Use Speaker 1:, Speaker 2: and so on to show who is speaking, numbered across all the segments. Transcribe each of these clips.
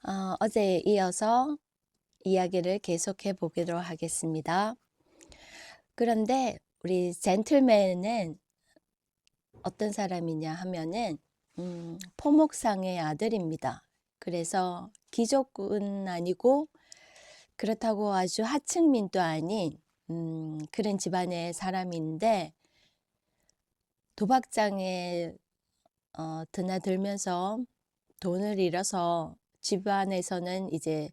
Speaker 1: 어제에 이어서 이야기를 계속해 보도록 하겠습니다. 그런데 우리 젠틀맨은 어떤 사람이냐 하면은 포목상의 아들입니다. 그래서 귀족은 아니고 그렇다고 아주 하층민도 아닌 그런 집안의 사람인데 도박장에 드나들면서 돈을 잃어서 집안에서는 이제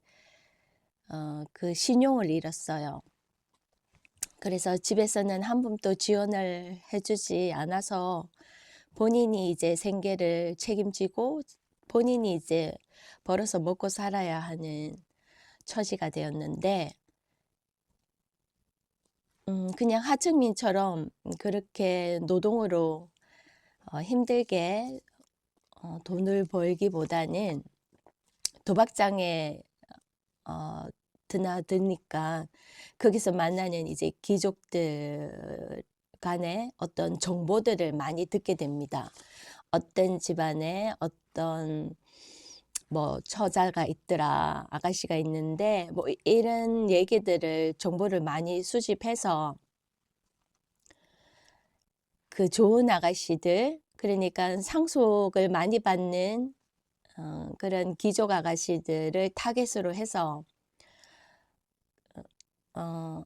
Speaker 1: 그 신용을 잃었어요. 그래서 집에서는 한 푼도 지원을 해주지 않아서 본인이 이제 생계를 책임지고 본인이 이제 벌어서 먹고 살아야 하는 처지가 되었는데, 그냥 하층민처럼 그렇게 노동으로 힘들게 돈을 벌기보다는 도박장에 어, 드나드니까 거기서 만나는 이제 귀족들 간의 어떤 정보들을 많이 듣게 됩니다. 어떤 집안에 어떤 뭐 처자가 있더라, 아가씨가 있는데 뭐 이런 얘기들을 정보를 많이 수집해서 그 좋은 아가씨들, 그러니까 상속을 많이 받는 그런 귀족 아가씨들을 타겟으로 해서 어,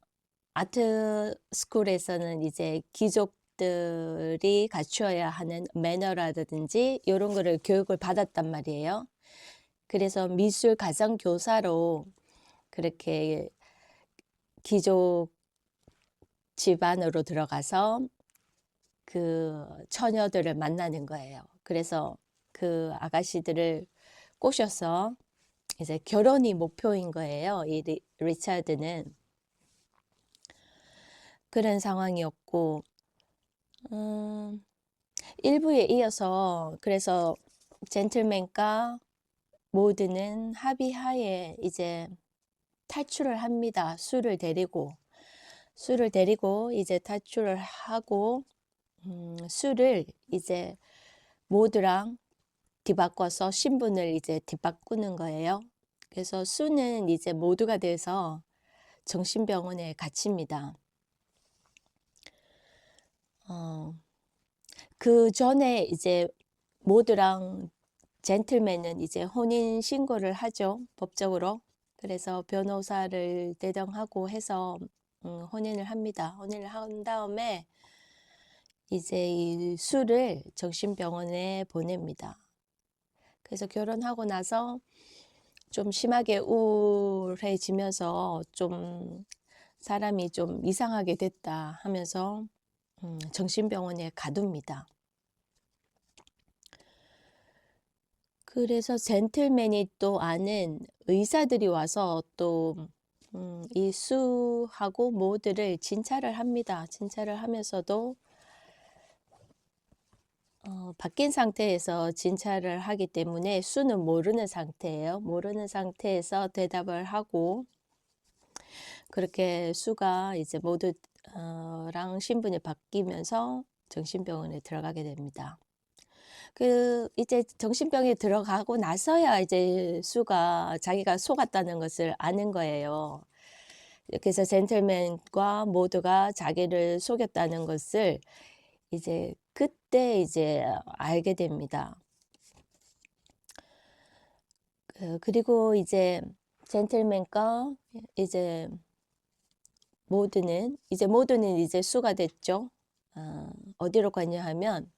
Speaker 1: 아트 스쿨에서는 이제 귀족들이 갖추어야 하는 매너라든지 이런 거를 교육을 받았단 말이에요. 그래서 미술 가정 교사로 그렇게 귀족 집안으로 들어가서 그 처녀들을 만나는 거예요. 그래서 그 아가씨들을 꼬셔서 이제 결혼이 목표인 거예요. 이 리차드는 그런 상황이었고, 음, 1부에 이어서 그래서 젠틀맨과 모드는 합의하에 이제 탈출을 합니다. 술을 데리고 이제 탈출을 하고 술을 이제 모드랑 뒤바꿔서 신분을 이제 뒤바꾸는 거예요. 그래서 수는 이제 모두가 돼서 정신병원에 갇힙니다. 어, 그 전에 이제 모드랑 젠틀맨은 이제 혼인 신고를 하죠, 법적으로. 그래서 변호사를 대동하고 해서 혼인을 합니다. 혼인을 한 다음에 이제 이 수를 정신병원에 보냅니다. 그래서 결혼하고 나서 좀 심하게 우울해지면서 좀 사람이 좀 이상하게 됐다 하면서 정신병원에 가둡니다. 그래서 젠틀맨이 또 아는 의사들이 와서 또 이 수하고 모드를 진찰을 합니다. 진찰을 하면서도 바뀐 상태에서 진찰을 하기 때문에 수는 모르는 상태예요. 모르는 상태에서 대답을 하고 그렇게 수가 이제 모두랑 신분이 바뀌면서 정신병원에 들어가게 됩니다. 그 이제 정신병에 들어가고 나서야 이제 수가 자기가 속았다는 것을 아는 거예요. 그래서 젠틀맨과 모두가 자기를 속였다는 것을 이제 그때 이제 알게 됩니다. 그리고 젠틀맨과 이제 모두는 이제 수가 됐죠. 어디로 가냐 하면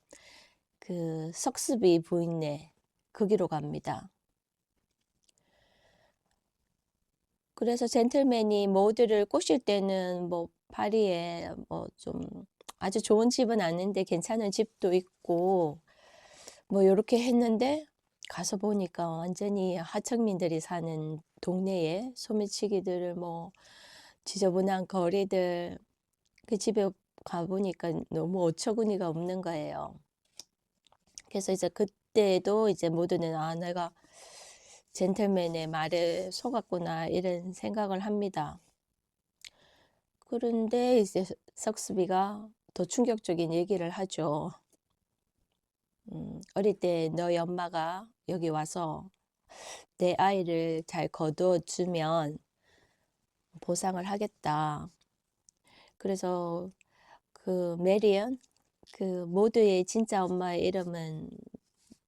Speaker 1: 그 석스비 부인네 거기로 갑니다. 그래서 젠틀맨이 모두를 꼬실 때는 뭐 파리에 뭐 좀 아주 좋은 집은 아닌데 괜찮은 집도 있고 뭐 요렇게 했는데 가서 보니까 완전히 하층민들이 사는 동네에 소매치기들 뭐 지저분한 거리들 그 집에 가보니까 너무 어처구니가 없는 거예요. 그래서 이제 그때도 이제 모두는 내가 젠틀맨의 말에 속았구나 이런 생각을 합니다. 그런데 이제 석스비가 더 충격적인 얘기를 하죠. 어릴 때 너희 엄마가 여기 와서 내 아이를 잘 거두어 주면 보상을 하겠다. 그래서 그 메리언, 그 모두의 진짜 엄마의 이름은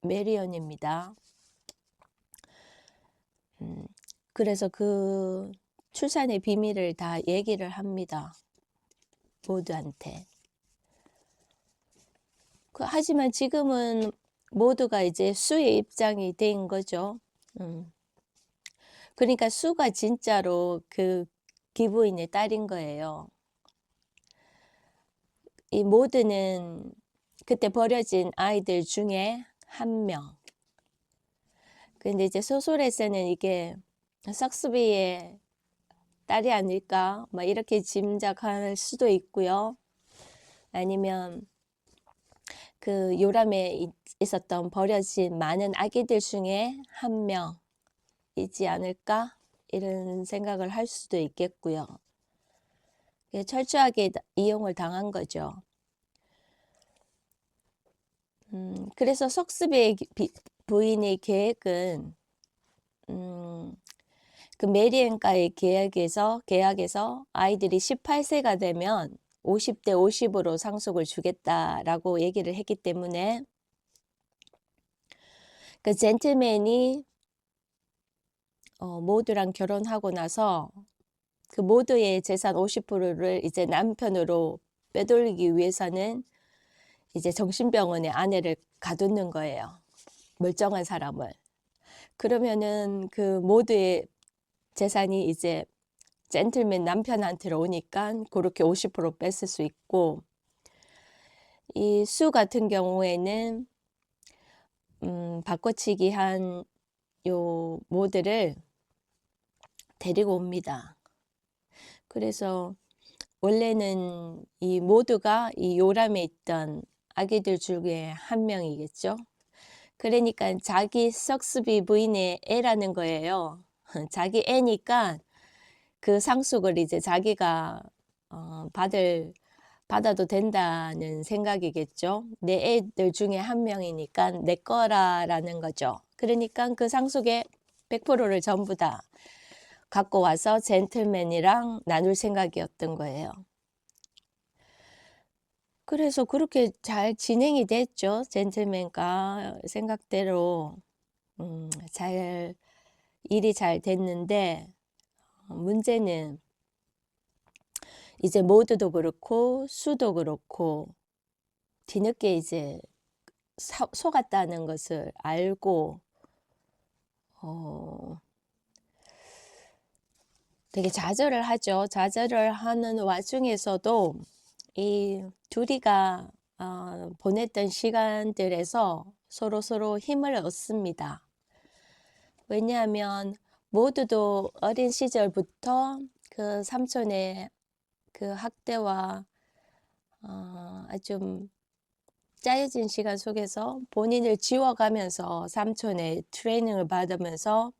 Speaker 1: 메리언입니다. 음, 그래서 그 출산의 비밀을 다 얘기를 합니다. 모두한테. 하지만 지금은 모두가 이제 수의 입장이 된 거죠. 음. 그러니까 수가 진짜로 그 기부인의 딸인 거예요. 이 모두는 그때 버려진 아이들 중에 한 명. 근데 이제 소설에서는 이게 석스비의 딸이 아닐까? 막 이렇게 짐작할 수도 있고요. 아니면 그 요람에 있었던 버려진 많은 아기들 중에 한 명이지 않을까? 이런 생각을 할 수도 있겠고요. 철저하게 이용을 당한 거죠. 그래서 석스비의 부인의 계획은 그 메리엔과의 계약에서 아이들이 18세가 되면 50대 50으로 상속을 주겠다라고 얘기를 했기 때문에 그 젠틀맨이 모두랑 결혼하고 나서 그 모두의 재산 50%를 이제 남편으로 빼돌리기 위해서는 이제 정신병원에 아내를 가두는 거예요. 멀쩡한 사람을. 그러면은 그 모두의 재산이 이제 젠틀맨 남편한테로 오니까 그렇게 50% 뺏을 수 있고, 이 수 같은 경우에는 바꿔치기 한 요 모드를 데리고 옵니다. 그래서 원래는 이 모두가 이 요람에 있던 아기들 중에 한 명이겠죠. 그러니까 자기 석스비 부인의 애라는 거예요. 자기 애니까 그 상속을 이제 자기가 받아도 된다는 생각이겠죠. 내 애들 중에 한 명이니까 내 거라라는 거죠. 그러니까 그 상속의 100%를 전부 다 갖고 와서 젠틀맨이랑 나눌 생각이었던 거예요. 그래서 그렇게 잘 진행이 됐죠. 젠틀맨과 생각대로 잘 일이 잘 됐는데, 문제는 이제 모두도 그렇고 수도 그렇고 뒤늦게 이제 속았다는 것을 알고 되게 좌절을 하죠. 좌절을 하는 와중에서도 이 둘이가 보냈던 시간들에서 서로 힘을 얻습니다. 왜냐하면 모두도 어린 시절부터 그 삼촌의 그 학대와 아주 짜여진 시간 속에서 본인을 지워가면서 삼촌의 트레이닝을 받으면서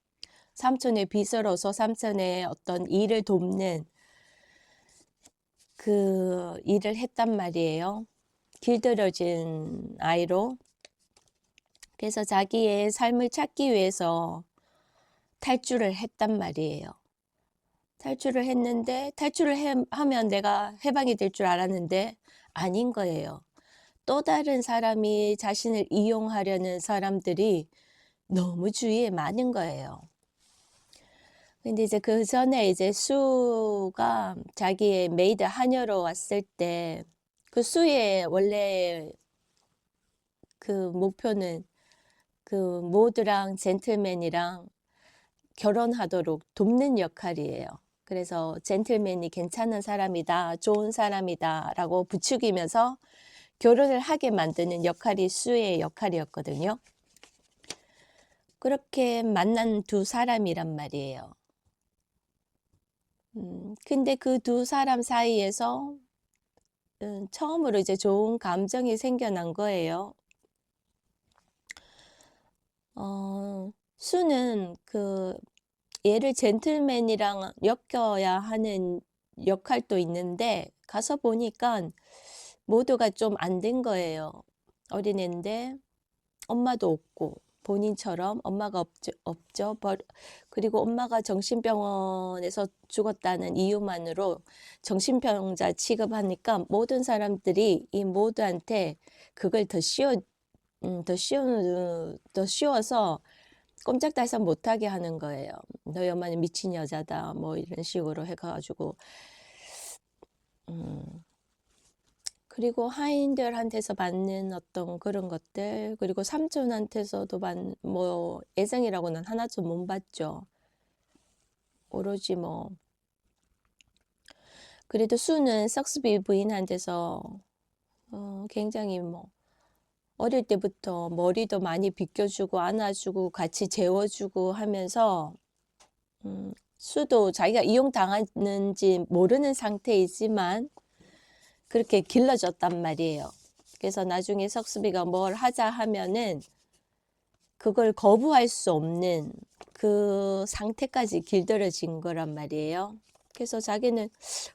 Speaker 1: 삼촌의 비서로서 삼촌의 어떤 일을 돕는 그 일을 했단 말이에요. 길들여진 아이로. 그래서 자기의 삶을 찾기 위해서 탈주를 했단 말이에요. 탈주를 했는데 하면 내가 해방이 될 줄 알았는데 아닌 거예요. 또 다른 사람이 자신을 이용하려는 사람들이 너무 주위에 많은 거예요. 근데 이제 그 전에 이제 수가 자기의 메이드 하녀로 왔을 때 그 수의 원래 그 목표는 그 모드랑 젠틀맨이랑 결혼하도록 돕는 역할이에요. 그래서 젠틀맨이 괜찮은 사람이다, 좋은 사람이다 라고 부추기면서 결혼을 하게 만드는 역할이 수의 역할이었거든요. 그렇게 만난 두 사람이란 말이에요. 근데 그 두 사람 사이에서 처음으로 이제 좋은 감정이 생겨난 거예요. 수는 그 얘를 젠틀맨이랑 엮여야 하는 역할도 있는데 가서 보니까 모두가 좀 안 된 거예요. 어린애인데 엄마도 없고 본인처럼 엄마가 없죠. 그리고 엄마가 정신병원에서 죽었다는 이유만으로 정신병자 취급하니까 모든 사람들이 이 모두한테 그걸 더 씌워서 꼼짝달싹 못하게 하는 거예요. 너희 엄마는 미친 여자다. 뭐 이런 식으로 해가지고 그리고 하인들한테서 받는 어떤 그런 것들, 그리고 삼촌한테서도 뭐 애정이라고는 하나도 못 받죠. 오로지 뭐 그래도 수는 석스비 부인한테서 굉장히 뭐 어릴 때부터 머리도 많이 빗겨주고 안아주고 같이 재워주고 하면서 수도 자기가 이용당하는지 모르는 상태이지만 그렇게 길러졌단 말이에요. 그래서 나중에 석수비가 뭘 하자 하면은 그걸 거부할 수 없는 그 상태까지 길들여진 거란 말이에요. 그래서 자기는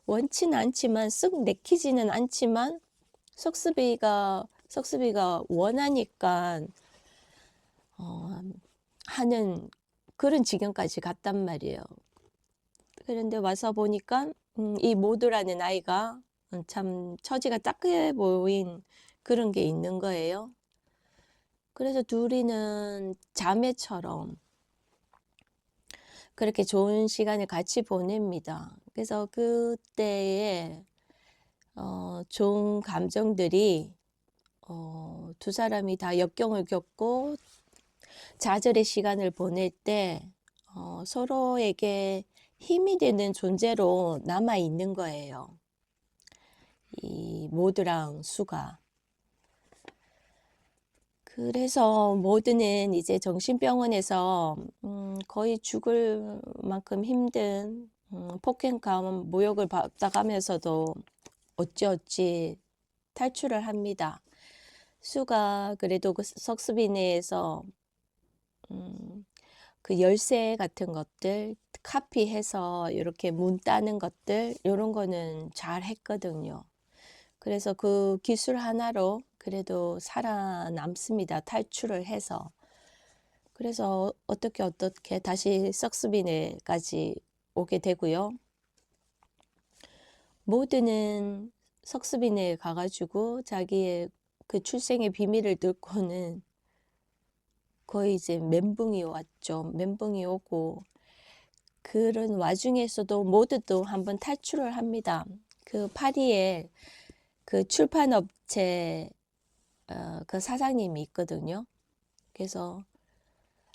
Speaker 1: 원치는 않지만 쓱 내키지는 않지만 석수비가 원하니까 하는 그런 지경까지 갔단 말이에요. 그런데 와서 보니까 이 모두라는 아이가 참 처지가 딱해 보인 그런 게 있는 거예요. 그래서 둘이는 자매처럼 그렇게 좋은 시간을 같이 보냅니다. 그래서 그때의 좋은 감정들이 두 사람이 다 역경을 겪고 좌절의 시간을 보낼 때 서로에게 힘이 되는 존재로 남아 있는 거예요. 이 모두랑 수가. 그래서 모두는 이제 정신병원에서 거의 죽을 만큼 힘든 폭행감, 모욕을 받아가면서도 어찌어찌 탈출을 합니다. 수가 그래도 그 석수비 내에서 그 열쇠 같은 것들 카피해서 이렇게 문 따는 것들 이런 거는 잘 했거든요. 그래서 그 기술 하나로 그래도 살아남습니다. 탈출을 해서. 그래서 어떻게 다시 석수비네까지 오게 되고요. 모두는 석수비네에 가가지고 자기의 그 출생의 비밀을 듣고는 거의 이제 멘붕이 왔죠. 멘붕이 오고 그런 와중에서도 모두도 한번 탈출을 합니다. 그 파리에 그 출판업체 그 사장님이 있거든요. 그래서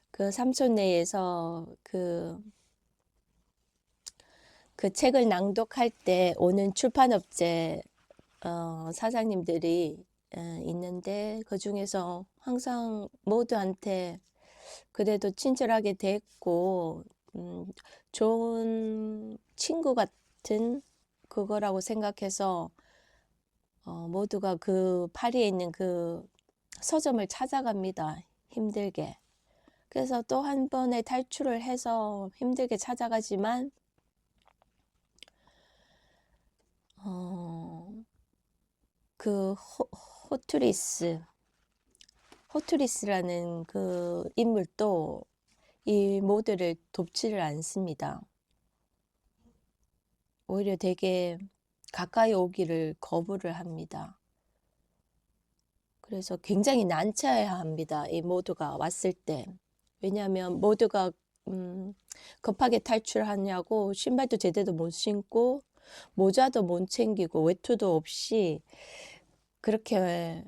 Speaker 1: 그 삼촌네에서 그 책을 낭독할 때 오는 출판업체 사장님들이 있는데 그 중에서 항상 모두한테 그래도 친절하게 됐고 좋은 친구 같은 그거라고 생각해서 모두가 그 파리에 있는 그 서점을 찾아갑니다. 힘들게. 그래서 또 한 번의 탈출을 해서 힘들게 찾아가지만 그 호투리스라는 그 인물도 이 모두를 돕지를 않습니다. 오히려 되게 가까이 오기를 거부를 합니다. 그래서 굉장히 난처해합니다. 이 모두가 왔을 때. 왜냐하면 모두가 급하게 탈출하냐고 신발도 제대로 못 신고 모자도 못 챙기고 외투도 없이 그렇게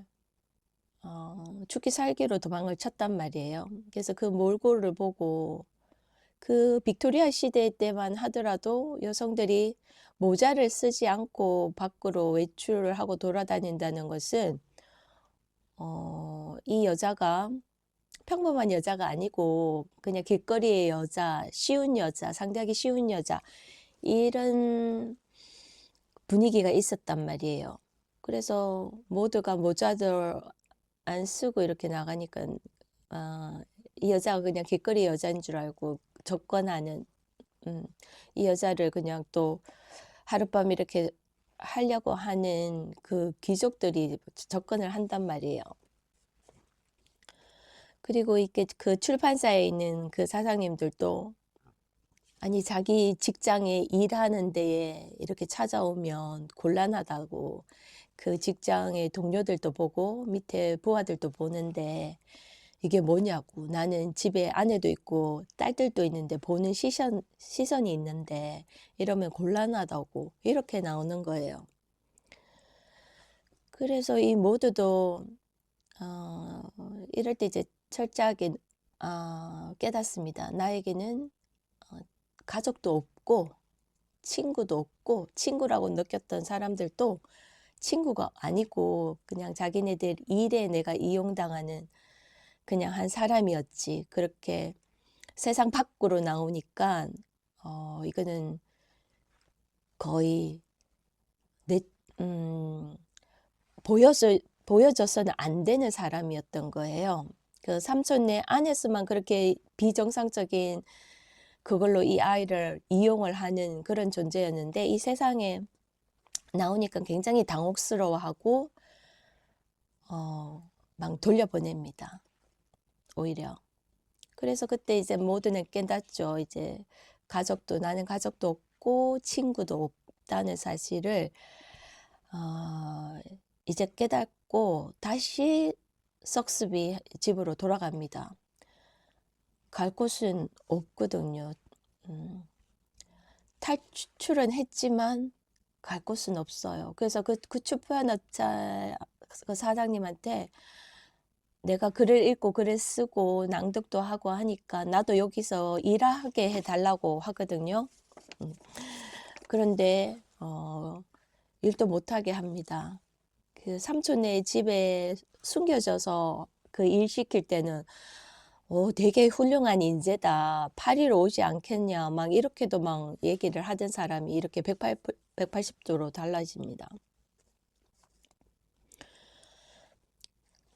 Speaker 1: 죽기 살기로 도망을 쳤단 말이에요. 그래서 그 몰골을 보고 그 빅토리아 시대 때만 하더라도 여성들이 모자를 쓰지 않고 밖으로 외출을 하고 돌아다닌다는 것은 이 여자가 평범한 여자가 아니고 그냥 길거리의 여자, 쉬운 여자, 상대하기 쉬운 여자 이런 분위기가 있었단 말이에요. 그래서 모두가 모자도 안 쓰고 이렇게 나가니까 이 여자가 그냥 길거리 여자인 줄 알고 접근하는 이 여자를 그냥 또 하룻밤 이렇게 하려고 하는 그 귀족들이 접근을 한단 말이에요. 그리고 이게 그 출판사에 있는 그 사장님들도 아니 자기 직장에 일하는 데에 이렇게 찾아오면 곤란하다고 그 직장의 동료들도 보고 밑에 부하들도 보는데 이게 뭐냐고 나는 집에 아내도 있고 딸들도 있는데 보는 시선이 있는데 이러면 곤란하다고 이렇게 나오는 거예요. 그래서 이 모두도 어, 이럴 때 이제 철저하게 깨닫습니다. 나에게는 어, 가족도 없고 친구도 없고 친구라고 느꼈던 사람들도 친구가 아니고 그냥 자기네들 일에 내가 이용당하는 그냥 한 사람이었지. 그렇게 세상 밖으로 나오니까 이거는 거의 내 보여서 보여져서는 안 되는 사람이었던 거예요. 그 삼촌네 안에서만 그렇게 비정상적인 그걸로 이 아이를 이용을 하는 그런 존재였는데 이 세상에 나오니까 굉장히 당혹스러워하고 막 돌려보냅니다. 오히려. 그래서 그때 이제 모두는 깨닫죠. 이제 나는 가족도 없고 친구도 없다는 사실을 이제 깨닫고 다시 석습이 집으로 돌아갑니다. 갈 곳은 없거든요. 탈출은 했지만 갈 곳은 없어요. 그래서 그 출판업자 그 사장님한테 내가 글을 읽고 글을 쓰고 낭독도 하고 하니까 나도 여기서 일하게 해달라고 하거든요. 그런데 일도 못하게 합니다. 그 삼촌네 집에 숨겨져서 그 일 시킬 때는 되게 훌륭한 인재다. 파리로 오지 않겠냐. 막 이렇게도 막 얘기를 하던 사람이 이렇게 180도로 달라집니다.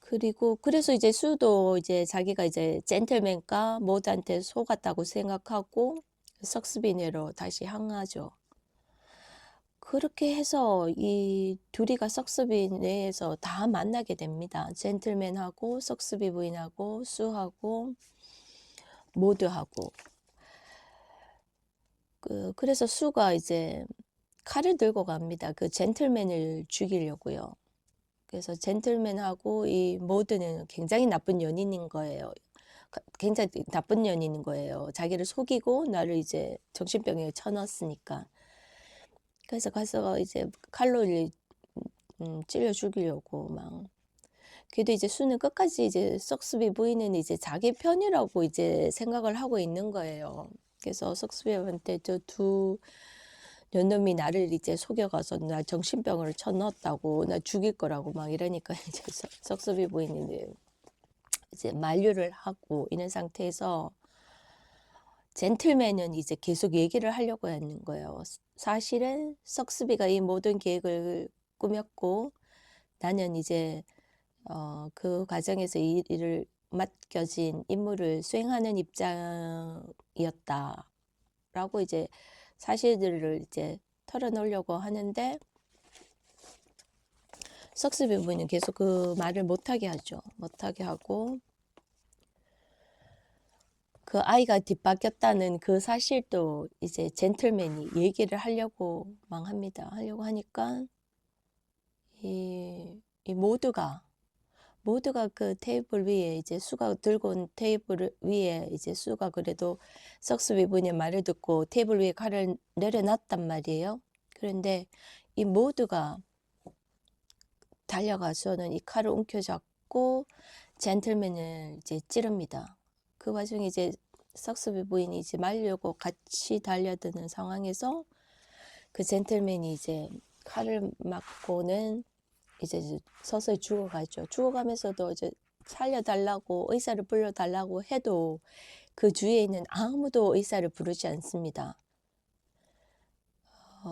Speaker 1: 그리고 그래서 이제 수도 이제 자기가 이제 젠틀맨과 모드한테 속았다고 생각하고 석스비네로 다시 향하죠. 그렇게 해서 이 둘이가 석스비네에서 다 만나게 됩니다. 젠틀맨하고 석스비 부인하고 수하고 모드하고. 그래서 수가 이제 칼을 들고 갑니다. 그 젠틀맨을 죽이려고요. 그래서 젠틀맨하고 이 모드는 굉장히 나쁜 연인인 거예요. 굉장히 나쁜 연인인 거예요. 자기를 속이고 나를 이제 정신병에 쳐넣었으니까. 그래서 가서 이제 칼로 찔러 죽이려고 막. 그래도 이제 수는 끝까지 이제 석스비 부인은 이제 자기 편이라고 이제 생각을 하고 있는 거예요. 그래서 석스비한테 저 두 년놈이 나를 이제 속여가서 나 정신병을 쳐넣었다고 나 죽일 거라고 막 이러니까 이제 석스비 부인이 이제 만류를 하고 있는 상태에서 젠틀맨은 이제 계속 얘기를 하려고 하는 거예요. 사실은 석스비가 이 모든 계획을 꾸몄고 나는 이제 그 과정에서 이 일을 맡겨진 임무를 수행하는 입장이었다라고 이제 사실들을 이제 털어놓으려고 하는데 석스비 부인은 계속 그 말을 못하게 하죠. 못하게 하고 그 아이가 뒷바뀌었다는 그 사실도 이제 젠틀맨이 얘기를 하려고 망합니다. 하려고 하니까 이 모두가 그 테이블 위에 이제 수가 들고 온 테이블 위에 이제 수가 그래도 석스비 부인의 말을 듣고 테이블 위에 칼을 내려놨단 말이에요. 그런데 이 모두가 달려가서는 이 칼을 움켜잡고 젠틀맨을 이제 찌릅니다. 그 와중에 이제 석스비 부인이 이제 말려고 같이 달려드는 상황에서 그 젠틀맨이 이제 칼을 맞고는 이제 서서히 죽어가죠. 죽어가면서도 이제 살려달라고 의사를 불러달라고 해도 그 주위에 있는 아무도 의사를 부르지 않습니다.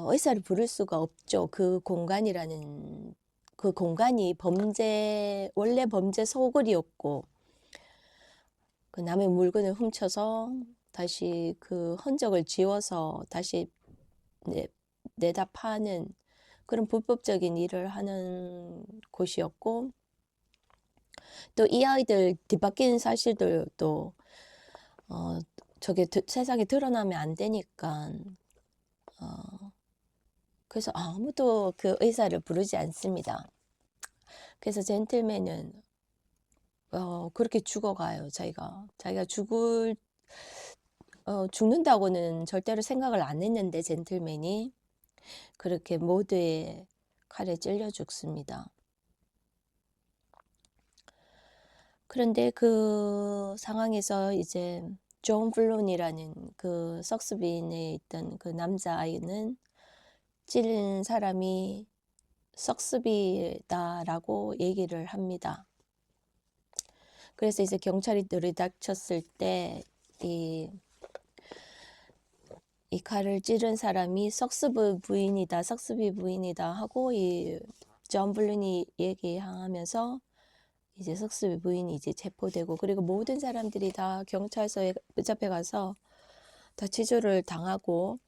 Speaker 1: 의사를 부를 수가 없죠. 그 공간이라는 그 공간이 원래 범죄 소굴이었고 그 남의 물건을 훔쳐서 다시 그 흔적을 지워서 다시 내다 파는 그런 불법적인 일을 하는 곳이었고 또 이 아이들 뒤바뀌는 사실들도 저게 세상에 드러나면 안 되니까 어 그래서 아무도 그 의사를 부르지 않습니다. 그래서 젠틀맨은 그렇게 죽어가요. 자기가 죽는다고는 절대로 생각을 안 했는데 젠틀맨이 그렇게 모두의 칼에 찔려 죽습니다. 그런데 그 상황에서 이제 존 블론이라는 그 석스빈에 있던 그 남자아이는 찔린 사람이 석스비다라고 얘기를 합니다. 그래서 이제 경찰이 들이닥쳤을 때 이 칼을 찌른 사람이 석스비 부인이다 하고 이 존 블룬이 얘기하면서 이제 석스비 부인이 이제 체포되고, 그리고 모든 사람들이 다 경찰서에 붙잡혀 가서 다 치조를 당하고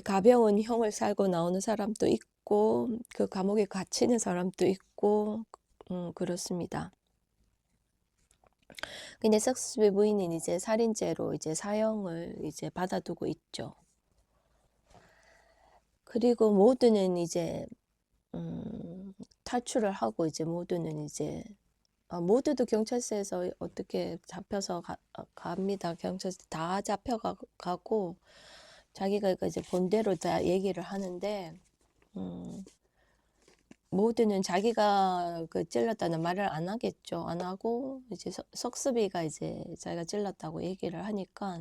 Speaker 1: 가벼운 형을 살고 나오는 사람도 있고 그 감옥에 갇히는 사람도 있고 그렇습니다. 근데 석스비 부인은 이제 살인죄로 이제 사형을 이제 받아두고 있죠. 그리고 모두는 이제 탈출을 하고 이제 모두는 이제 모두도 경찰서에서 어떻게 잡혀서 갑니다. 경찰서 다 잡혀가고 자기가 이제 본대로 다 얘기를 하는데 모두는 자기가 그 찔렀다는 말을 안 하겠죠. 안 하고 이제 석스비가 이제 자기가 찔렀다고 얘기를 하니까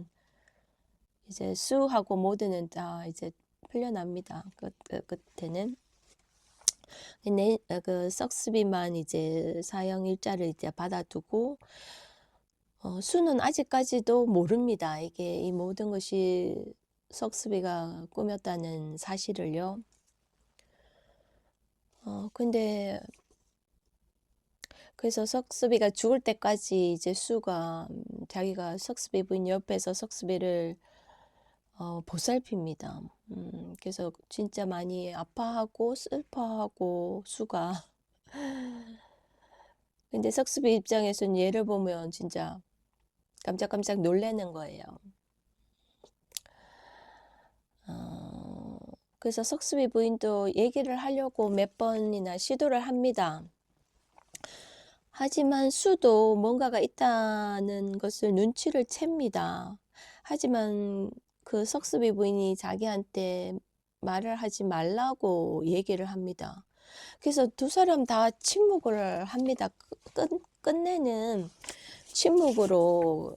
Speaker 1: 이제 수하고 모두는 다 이제 풀려납니다. 끝에는. 그 석스비만 이제 사형 일자를 이제 받아두고 수는 아직까지도 모릅니다. 이게 이 모든 것이 석스비가 꾸몄다는 사실을요. 근데 그래서 석스비가 죽을 때까지 이제 수가 자기가 석스비 부인 옆에서 석스비를 보살핍니다. 그래서 진짜 많이 아파하고 슬퍼하고 수가. 근데 석스비 입장에서는 얘를 보면 진짜 깜짝깜짝 놀라는 거예요. 그래서 석스비 부인도 얘기를 하려고 몇 번이나 시도를 합니다. 하지만 수도 뭔가가 있다는 것을 눈치를 챕니다. 하지만 그 석스비 부인이 자기한테 말을 하지 말라고 얘기를 합니다. 그래서 두 사람 다 침묵을 합니다. 끝내는 침묵으로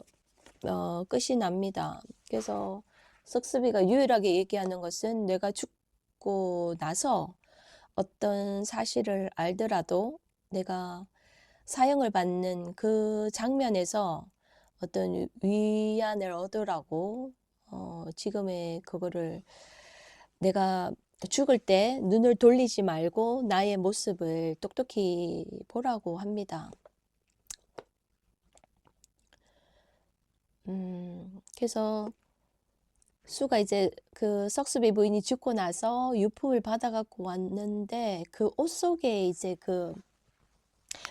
Speaker 1: 끝이 납니다. 그래서 석스비가 유일하게 얘기하는 것은 내가 죽고 나서 어떤 사실을 알더라도 내가 사형을 받는 그 장면에서 어떤 위안을 얻으라고 지금의 그거를 내가 죽을 때 눈을 돌리지 말고 나의 모습을 똑똑히 보라고 합니다. 그래서 수가 이제 그 석스비 부인이 죽고 나서 유품을 받아갖고 왔는데 그 옷 속에 이제 그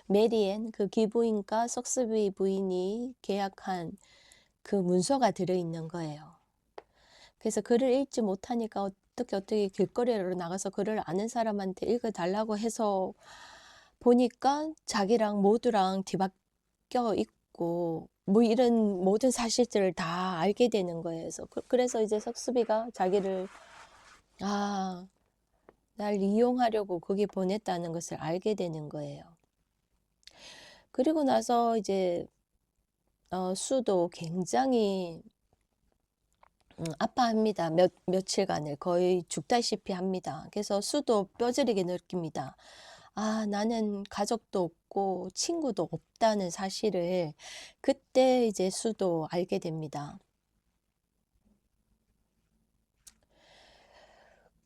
Speaker 1: 메리앤 그 기부인과 석스비 부인이 계약한 그 문서가 들어있는 거예요. 그래서 글을 읽지 못하니까 어떻게 길거리로 나가서 글을 아는 사람한테 읽어달라고 해서 보니까 자기랑 모두랑 뒤바뀌어 있고 뭐 이런 모든 사실들을 다 알게 되는 거예요. 그래서 이제 석수비가 자기를 날 이용하려고 거기 보냈다는 것을 알게 되는 거예요. 그리고 나서 이제 수도 굉장히 아파합니다. 며칠간을 거의 죽다시피 합니다. 그래서 수도 뼈저리게 느낍니다. 나는 가족도 없고 친구도 없다는 사실을 그때 이제 수도 알게 됩니다.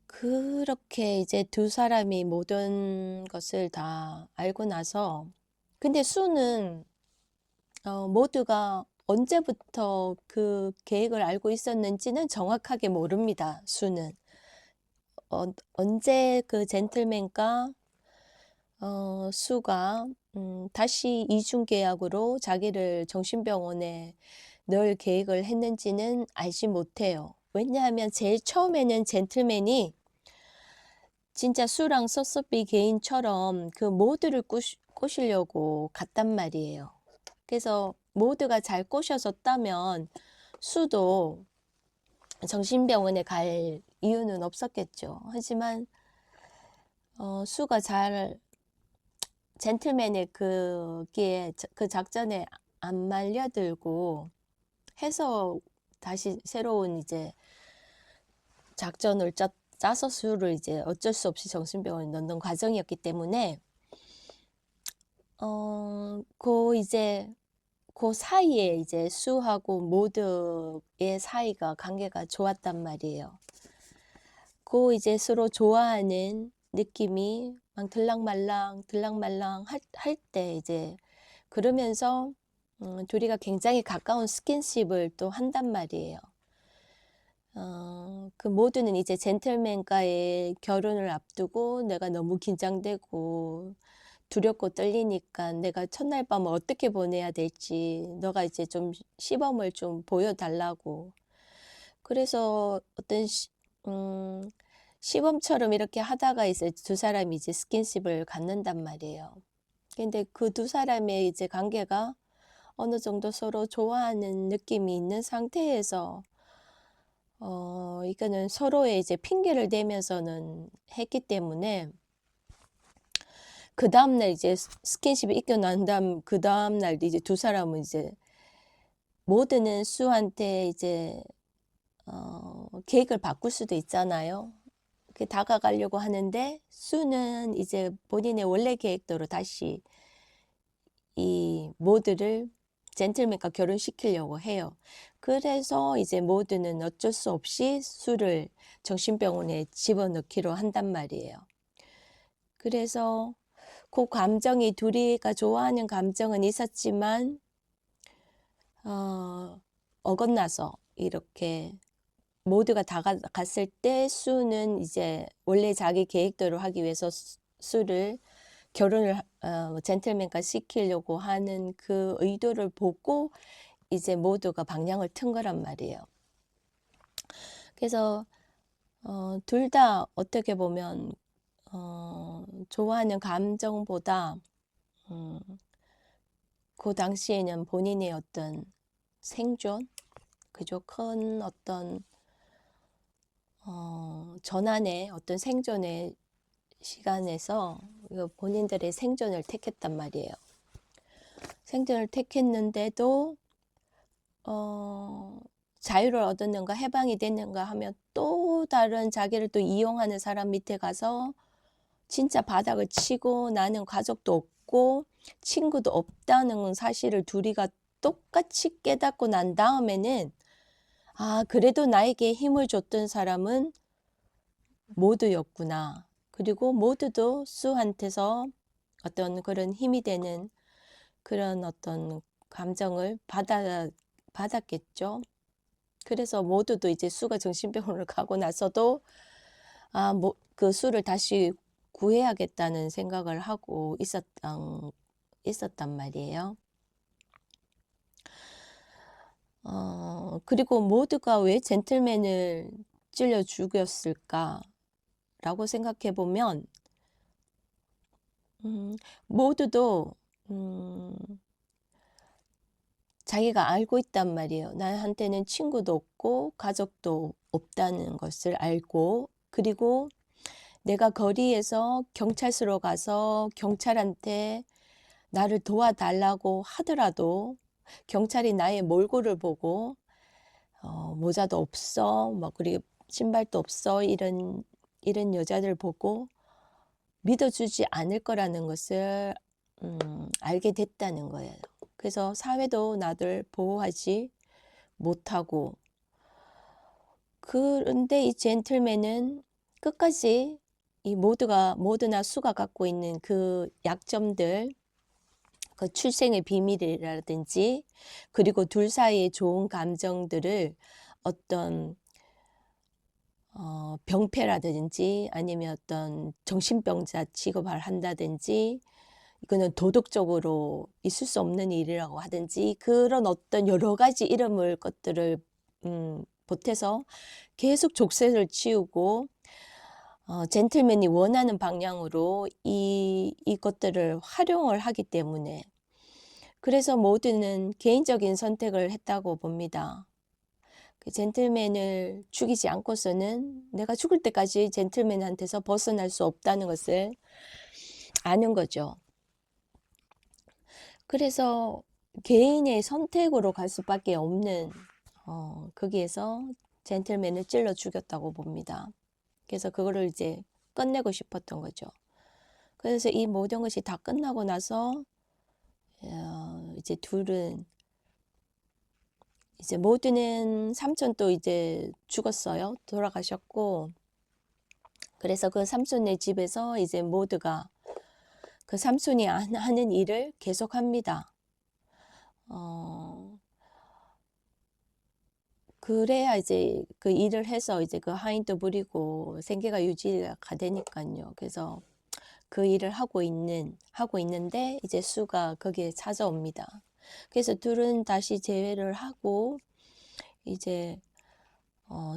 Speaker 1: 그렇게 이제 두 사람이 모든 것을 다 알고 나서, 근데 수는 모두가 언제부터 그 계획을 알고 있었는지는 정확하게 모릅니다. 수는 언제 그 젠틀맨과 수가 다시 이중 계약으로 자기를 정신병원에 넣을 계획을 했는지는 알지 못해요. 왜냐하면 제일 처음에는 젠틀맨이 진짜 수랑 서서비 개인처럼 그 모두를 꼬시려고 갔단 말이에요. 그래서 모두가 잘 꼬셔졌다면 수도 정신병원에 갈 이유는 없었겠죠. 하지만 수가 잘 젠틀맨의 그 작전에 안 말려들고 해서 다시 새로운 이제 작전을 짜서 수를 이제 어쩔 수 없이 정신병원에 넣는 과정이었기 때문에 그 사이에 이제 수하고 모드의 사이가 관계가 좋았단 말이에요. 그 이제 서로 좋아하는 느낌이 막 들락말랑 할 때 이제 그러면서 둘이가 굉장히 가까운 스킨십을 또 한단 말이에요. 그 모두는 이제 젠틀맨과의 결혼을 앞두고 내가 너무 긴장되고 두렵고 떨리니까 내가 첫날 밤을 어떻게 보내야 될지 너가 이제 좀 시범을 좀 보여달라고. 그래서 어떤 시범처럼 이렇게 하다가 이제 두 사람이 이제 스킨십을 갖는단 말이에요. 근데 그 두 사람의 이제 관계가 어느 정도 서로 좋아하는 느낌이 있는 상태에서 이거는 서로의 이제 핑계를 대면서는 했기 때문에 그 다음날 이제 스킨십이 있고 난 다음 그 다음날 이제 두 사람은 이제 모두는 수한테 이제 계획을 바꿀 수도 있잖아요. 다가가려고 하는데 수는 이제 본인의 원래 계획대로 다시 이 모두를 젠틀맨과 결혼시키려고 해요. 그래서 이제 모두는 어쩔 수 없이 수를 정신병원에 집어넣기로 한단 말이에요. 그래서 그 감정이 둘이가 좋아하는 감정은 있었지만 어긋나서 이렇게 모두가 다 갔을 때 수는 이제 원래 자기 계획대로 하기 위해서 수를 결혼을 젠틀맨과 시키려고 하는 그 의도를 보고 이제 모두가 방향을 튼 거란 말이에요. 그래서 둘 다 어떻게 보면 좋아하는 감정보다 그 당시에는 본인의 어떤 생존, 그죠? 큰 어떤 전환의 어떤 생존의 시간에서 본인들의 생존을 택했단 말이에요. 생존을 택했는데도 자유를 얻었는가 해방이 됐는가 하면 또 다른 자기를 또 이용하는 사람 밑에 가서 진짜 바닥을 치고 나는 가족도 없고 친구도 없다는 사실을 둘이가 똑같이 깨닫고 난 다음에는 그래도 나에게 힘을 줬던 사람은 모두였구나. 그리고 모두도 수한테서 어떤 그런 힘이 되는 그런 어떤 감정을 받았겠죠. 그래서 모두도 이제 수가 정신병원을 가고 나서도 그 수를 다시 구해야겠다는 생각을 하고 있었단 말이에요. 그리고 모두가 왜 젠틀맨을 찔러 죽였을까라고 생각해 보면 모두도 자기가 알고 있단 말이에요. 나한테는 친구도 없고 가족도 없다는 것을 알고, 그리고 내가 거리에서 경찰서로 가서 경찰한테 나를 도와달라고 하더라도 경찰이 나의 몰골을 보고 모자도 없어, 그리고 신발도 없어, 이런 여자들 보고 믿어주지 않을 거라는 것을 알게 됐다는 거예요. 그래서 사회도 나를 보호하지 못하고, 그런데 이 젠틀맨은 끝까지 이 모두나 수가 갖고 있는 그 약점들, 그 출생의 비밀이라든지 그리고 둘 사이의 좋은 감정들을 어떤 병폐라든지 아니면 어떤 정신병자 취급을 한다든지 이거는 도덕적으로 있을 수 없는 일이라고 하든지 그런 어떤 여러 가지 이름을 것들을 보태서 계속 족쇄를 치우고 젠틀맨이 원하는 방향으로 이것들을 활용을 하기 때문에 그래서 모두는 개인적인 선택을 했다고 봅니다. 그 젠틀맨을 죽이지 않고서는 내가 죽을 때까지 젠틀맨한테서 벗어날 수 없다는 것을 아는 거죠. 그래서 개인의 선택으로 갈 수밖에 없는 거기에서 젠틀맨을 찔러 죽였다고 봅니다. 그래서 그거를 이제 끝내고 싶었던 거죠. 그래서 이 모든 것이 다 끝나고 나서 이제 둘은 이제 모두는 삼촌도 이제 죽었어요. 돌아가셨고 그래서 그 삼촌네 집에서 이제 모두가 그 삼촌이 하는 일을 계속합니다. 그래야 이제 그 일을 해서 이제 그 하인도 부리고 생계가 유지가 되니까요. 그래서 그 일을 하고 있는데 이제 수가 거기에 찾아옵니다. 그래서 둘은 다시 재회를 하고 이제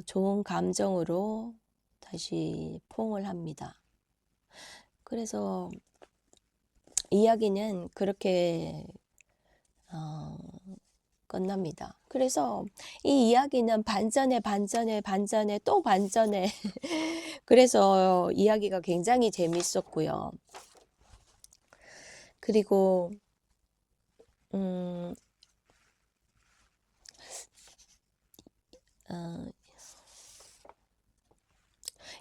Speaker 1: 좋은 감정으로 다시 포옹을 합니다. 그래서 이야기는 그렇게 끝납니다. 그래서 이 이야기는 반전에 반전에 반전에 또 반전에 그래서 이야기가 굉장히 재밌었고요. 그리고 음, 어,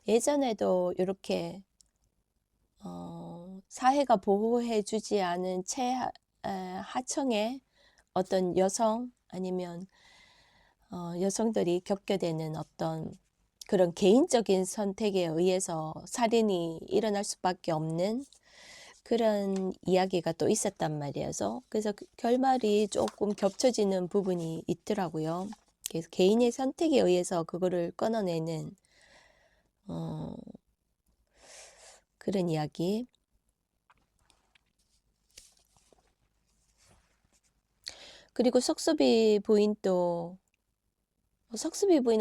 Speaker 1: 예전에도 이렇게 사회가 보호해주지 않은 하청의 어떤 여성 아니면 여성들이 겪게 되는 어떤 그런 개인적인 선택에 의해서 살인이 일어날 수밖에 없는 그런 이야기가 또 있었단 말이어서 그래서 그 결말이 조금 겹쳐지는 부분이 있더라고요. 그래서 개인의 선택에 의해서 그거를 끊어내는 어, 그런 이야기. 그리고 석수비 부인은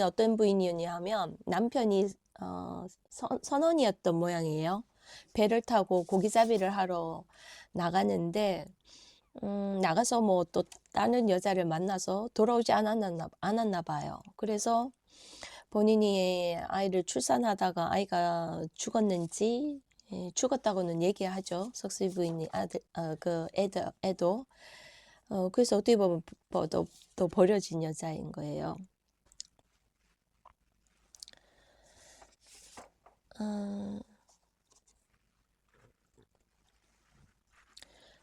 Speaker 1: 어떤 부인이었냐 하면 남편이 선원이었던 모양이에요. 배를 타고 고기잡이를 하러 나가는데 나가서 뭐 또 다른 여자를 만나서 돌아오지 않았나 봐요. 그래서 본인이 아이를 출산하다가 아이가 죽었는지 죽었다고는 얘기하죠. 석수비 부인이 그 애도 그래서 어떻게 보면 또 버려진 여자인 거예요.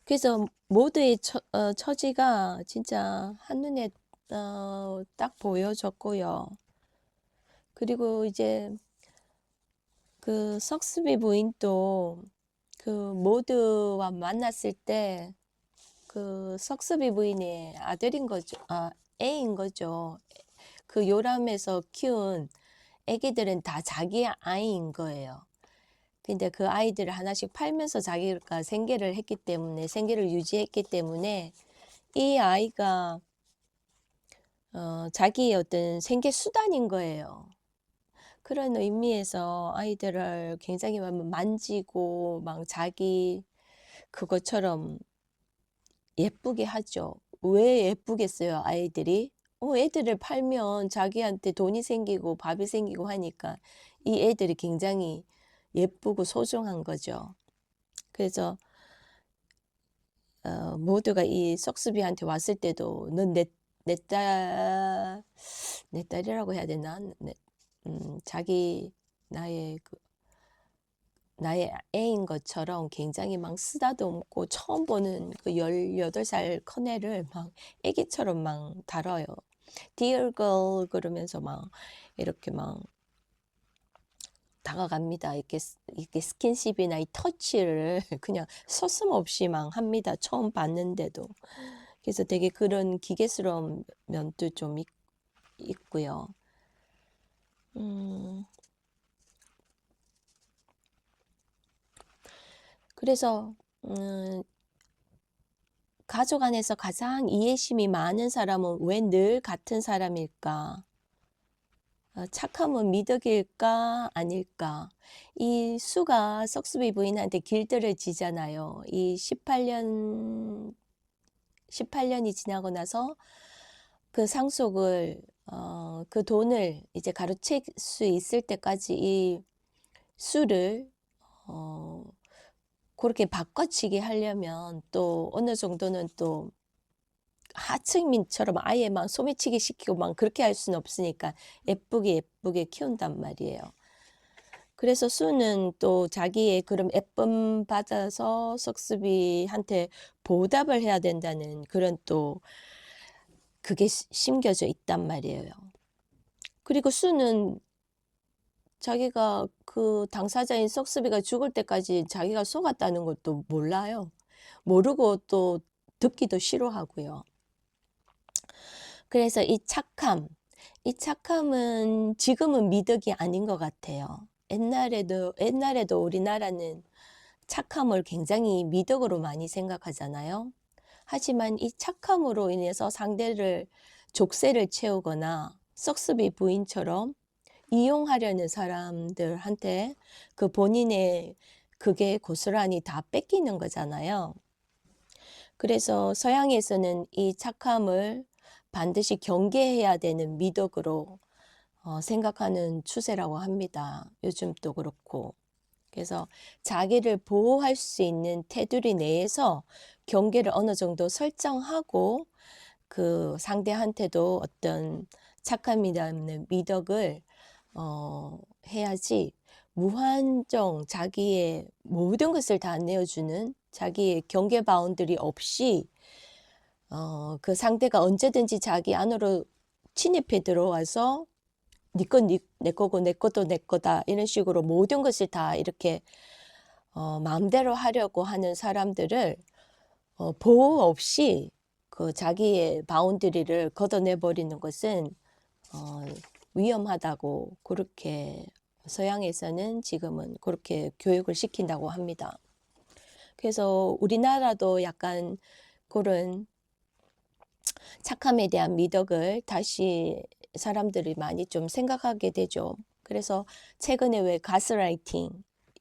Speaker 1: 그래서 모두의 처지가 진짜 한눈에 딱 보여졌고요. 그리고 이제 그 석수비 부인도 그 모두와 만났을 때 그 석수비 부인의 아들인 거죠. 애인 거죠. 그 요람에서 키운 애기들은 다 자기 아이인 거예요. 근데 그 아이들을 하나씩 팔면서 자기가 생계를 유지했기 때문에 이 아이가 자기의 어떤 생계 수단인 거예요. 그런 의미에서 아이들을 굉장히 막 만지고 막 자기 그것처럼 예쁘게 하죠. 왜 예쁘겠어요, 아이들이? 애들을 팔면 자기한테 돈이 생기고 밥이 생기고 하니까 이 애들이 굉장히 예쁘고 소중한 거죠. 그래서 모두가 이 석수비한테 왔을 때도 넌 내 딸, 내 딸이라고 해야 되나? 자기 나의 나의 애인 것처럼 굉장히 막 쓰다듬고 처음 보는 그 18살 큰애를 막 애기처럼 막 다뤄요. Dear girl 그러면서 막 이렇게 막 다가갑니다. 이렇게 스킨십이나 이 터치를 그냥 서슴없이 막 합니다. 처음 봤는데도. 그래서 되게 그런 기계스러운 면도 좀 있고요. 음, 그래서 가족 안에서 가장 이해심이 많은 사람은 왜 늘 같은 사람일까? 착함은 미덕일까? 아닐까? 이 수가 석수비 부인한테 길들여지잖아요. 이 18년이 지나고 나서 그 상속을, 그 돈을 이제 가로챌 수 있을 때까지 이 수를, 어, 그렇게 바꿔치기 하려면 또 어느 정도는 또 하층민처럼 아예 막 소매치기 시키고 막 그렇게 할 수는 없으니까 예쁘게 예쁘게 키운단 말이에요. 그래서 수는 또 자기의 그런 예쁨 받아서 석수비한테 보답을 해야 된다는 그런 또 그게 심겨져 있단 말이에요. 그리고 수는 자기가 그 당사자인 석수비가 죽을 때까지 자기가 속았다는 것도 몰라요. 모르고 또 듣기도 싫어하고요. 그래서 이 착함은 지금은 미덕이 아닌 것 같아요. 옛날에도 우리나라는 착함을 굉장히 미덕으로 많이 생각하잖아요. 하지만 이 착함으로 인해서 상대를 족쇄를 채우거나 석수비 부인처럼 이용하려는 사람들한테 그 본인의 그게 고스란히 다 뺏기는 거잖아요. 그래서 서양에서는 이 착함을 반드시 경계해야 되는 미덕으로 생각하는 추세라고 합니다. 요즘도 그렇고. 그래서 자기를 보호할 수 있는 테두리 내에서 경계를 어느 정도 설정하고 그 상대한테도 어떤 착함이라는 미덕을 해야지 무한정 자기의 모든 것을 다 내어주는 자기의 경계 바운더리 없이 그 상대가 언제든지 자기 안으로 침입해 들어와서 내 거고 내 것도 내 거다 이런 식으로 모든 것을 다 이렇게 마음대로 하려고 하는 사람들을 보호 없이 그 자기의 바운더리를 걷어내 버리는 것은 위험하다고 그렇게 서양에서는 지금은 그렇게 교육을 시킨다고 합니다. 그래서 우리나라도 약간 그런 착함에 대한 미덕을 다시 사람들이 많이 좀 생각하게 되죠. 그래서 최근에 왜 가스라이팅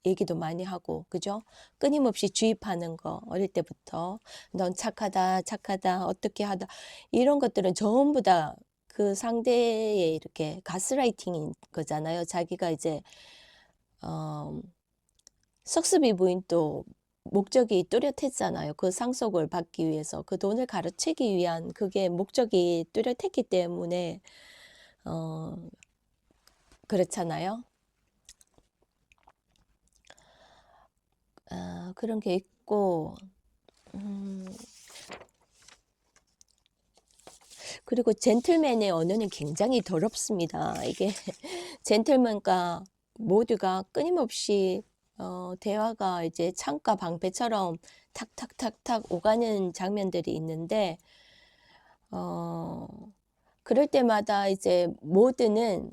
Speaker 1: 얘기도 많이 하고, 그죠? 끊임없이 주입하는 거, 어릴 때부터. 넌 착하다, 착하다, 어떻게 하다. 이런 것들은 전부 다 그 상대의 이렇게 가스라이팅인 거잖아요. 자기가 이제, 어, 석수비 부인 또 목적이 뚜렷했잖아요. 그 상속을 받기 위해서 그 돈을 가로채기 위한 그게 목적이 뚜렷했기 때문에 어, 그렇잖아요. 그런 게 있고 음, 그리고 젠틀맨의 언어는 굉장히 더럽습니다. 이게 젠틀맨과 모두가 끊임없이 대화가 이제 창가 방패처럼 탁탁탁탁 오가는 장면들이 있는데 어, 그럴 때마다 이제 모두는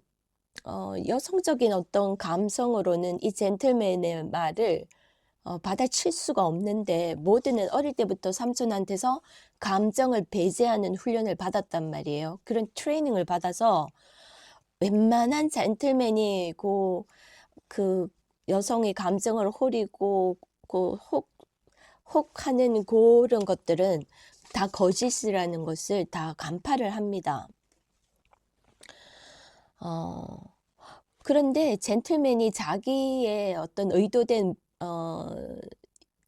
Speaker 1: 여성적인 어떤 감성으로는 이 젠틀맨의 말을 받아칠 수가 없는데 모두는 어릴 때부터 삼촌한테서 감정을 배제하는 훈련을 받았단 말이에요. 그런 트레이닝을 받아서 웬만한 젠틀맨이 그 여성의 감정을 호리고 혹하는 그런 것들은 다 거짓이라는 것을 다 간파를 합니다. 어, 그런데 젠틀맨이 자기의 어떤 의도된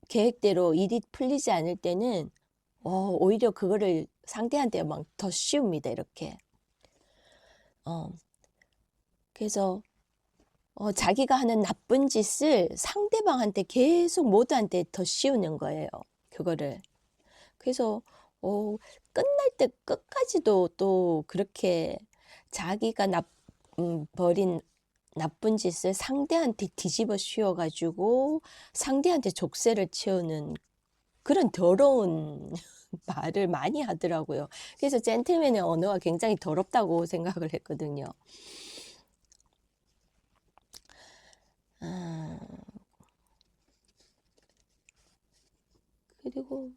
Speaker 1: 계획대로 일이 풀리지 않을 때는 오히려 그거를 상대한테 막 더 씌웁니다. 이렇게. 어, 그래서 자기가 하는 나쁜 짓을 상대방한테 계속 모두한테 더 씌우는 거예요. 그거를. 그래서 끝날 때 끝까지도 또 그렇게 자기가 벌인 나쁜 짓을 상대한테 뒤집어 씌워가지고 상대한테 족쇄를 채우는 그런 더러운 말을 많이 하더라고요. 그래서 젠틀맨의 언어가 굉장히 더럽다고 생각을 했거든요. 아, 그리고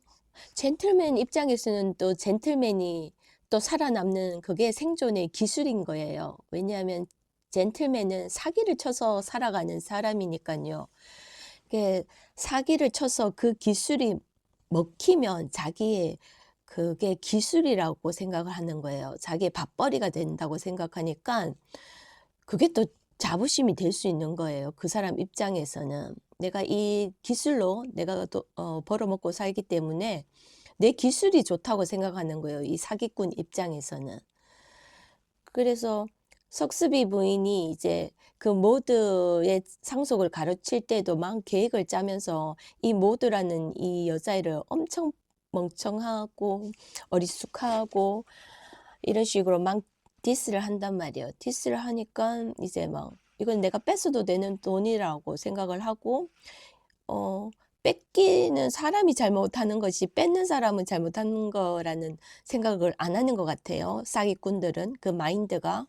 Speaker 1: 젠틀맨 입장에서는 또 젠틀맨이 또 살아남는 그게 생존의 기술인 거예요. 왜냐하면 젠틀맨은 사기를 쳐서 살아가는 사람이니까요. 그 사기를 쳐서 그 기술이 먹히면 자기의 그게 기술이라고 생각을 하는 거예요. 자기의 밥벌이가 된다고 생각하니까 그게 또 자부심이 될 수 있는 거예요. 그 사람 입장에서는. 내가 이 기술로 내가 또 벌어먹고 살기 때문에 내 기술이 좋다고 생각하는 거예요. 이 사기꾼 입장에서는. 그래서 석스비 부인이 이제 그 모드의 상속을 가르칠 때도 막 계획을 짜면서 이 모드라는 이 여자애를 엄청 멍청하고 어리숙하고 이런 식으로 막 디스를 한단 말이에요. 디스를 하니까 이제 막 이건 내가 뺏어도 되는 돈이라고 생각을 하고 뺏기는 사람이 잘못하는 것이 뺏는 사람은 잘못하는 거라는 생각을 안 하는 것 같아요. 사기꾼들은 그 마인드가.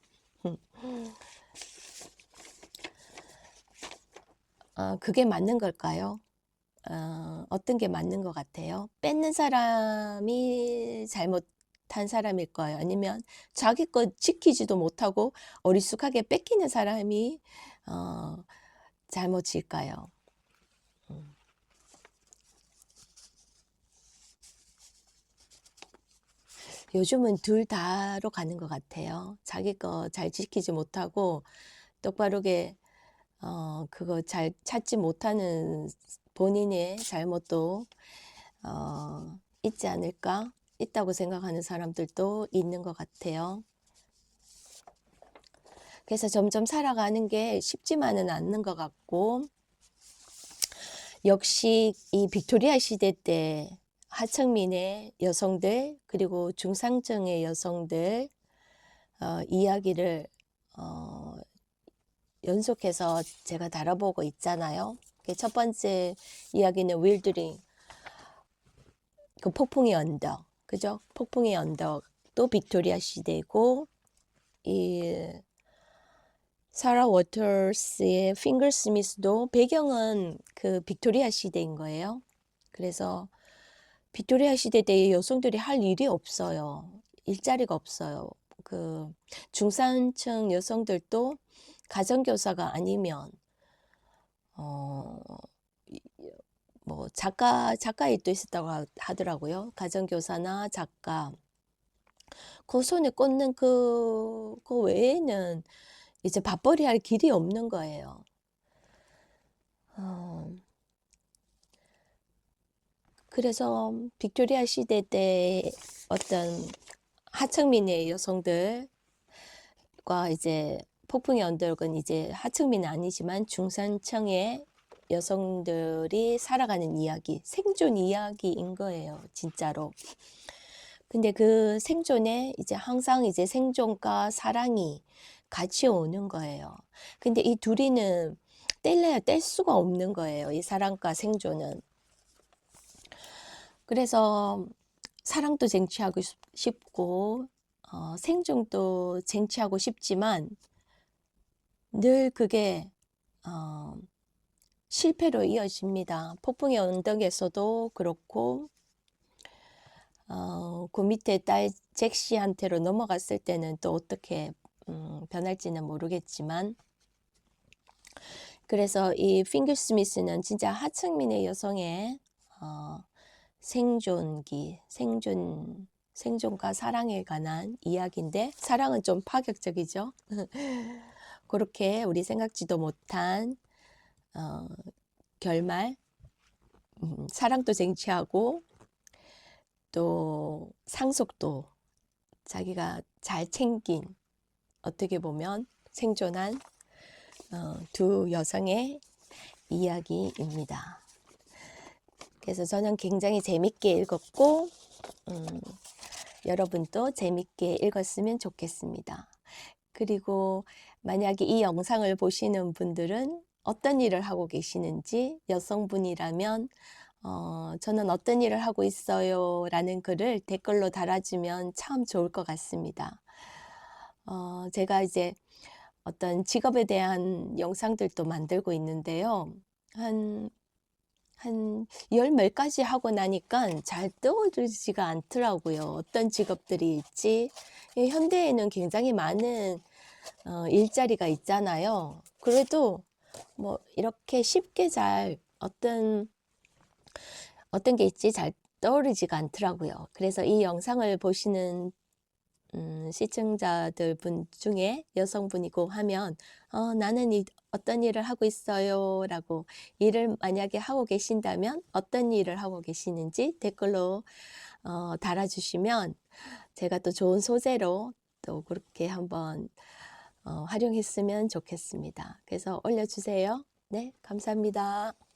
Speaker 1: 그게 맞는 걸까요? 어떤 게 맞는 것 같아요? 뺏는 사람이 잘못한 사람일까요? 아니면 자기 것 지키지도 못하고 어리숙하게 뺏기는 사람이 잘못일까요? 요즘은 둘 다로 가는 것 같아요. 자기 거 잘 지키지 못하고 똑바르게 그거 잘 찾지 못하는 본인의 잘못도 있지 않을까? 있다고 생각하는 사람들도 있는 것 같아요. 그래서 점점 살아가는 게 쉽지만은 않는 것 같고, 역시 이 빅토리아 시대 때 하층민의 여성들, 그리고 중상층의 여성들 이야기를 어, 연속해서 제가 다뤄보고 있잖아요. 첫 번째 이야기는 윌드링, 그 폭풍의 언덕, 그죠? 폭풍의 언덕, 또 빅토리아 시대고, 이 사라 워터스의 핑거 스미스도 배경은 그 빅토리아 시대인 거예요. 그래서 빅토리아 시대 때 여성들이 할 일이 없어요. 일자리가 없어요. 그 중산층 여성들도 가정교사가 아니면 어, 뭐 작가 일도 있었다고 하더라고요. 가정교사나 작가. 그 손에 꽂는 그 외에는 이제 밥벌이 할 길이 없는 거예요. 어, 그래서 빅토리아 시대 때 어떤 하층민의 여성들과 이제 폭풍의 언덕은 이제 하층민은 아니지만 중산층의 여성들이 살아가는 이야기, 생존 이야기인 거예요, 진짜로. 근데 그 생존에 이제 항상 이제 생존과 사랑이 같이 오는 거예요. 근데 이 둘이는 뗄래야 뗄 수가 없는 거예요, 이 사랑과 생존은. 그래서 사랑도 쟁취하고 싶고 생존도 쟁취하고 싶지만 늘 그게 어, 실패로 이어집니다. 폭풍의 언덕에서도 그렇고 그 밑에 딸 잭시한테로 넘어갔을 때는 또 어떻게 변할지는 모르겠지만 그래서 이 핑거 스미스는 진짜 하층민의 여성의 생존기, 생존과 사랑에 관한 이야기인데 사랑은 좀 파격적이죠. 그렇게 우리 생각지도 못한 결말, 사랑도 쟁취하고 또 상속도 자기가 잘 챙긴 어떻게 보면 생존한 두 여성의 이야기입니다. 그래서 저는 굉장히 재밌게 읽었고 여러분도 재밌게 읽었으면 좋겠습니다. 그리고 만약에 이 영상을 보시는 분들은 어떤 일을 하고 계시는지 여성분이라면 저는 어떤 일을 하고 있어요 라는 글을 댓글로 달아주면 참 좋을 것 같습니다. 제가 이제 어떤 직업에 대한 영상들도 만들고 있는데요. 한 한 열 몇 가지 하고 나니까 잘 떠오르지가 않더라고요. 어떤 직업들이 있지? 이 현대에는 굉장히 많은 일자리가 있잖아요. 그래도 뭐 이렇게 쉽게 잘 어떤 게 있지 잘 떠오르지가 않더라고요. 그래서 이 영상을 보시는 시청자들 분 중에 여성분이고 하면 나는 어떤 일을 하고 있어요 라고 일을 만약에 하고 계신다면 어떤 일을 하고 계시는지 댓글로 달아주시면 제가 또 좋은 소재로 또 그렇게 한번 활용했으면 좋겠습니다. 그래서 올려주세요. 네, 감사합니다.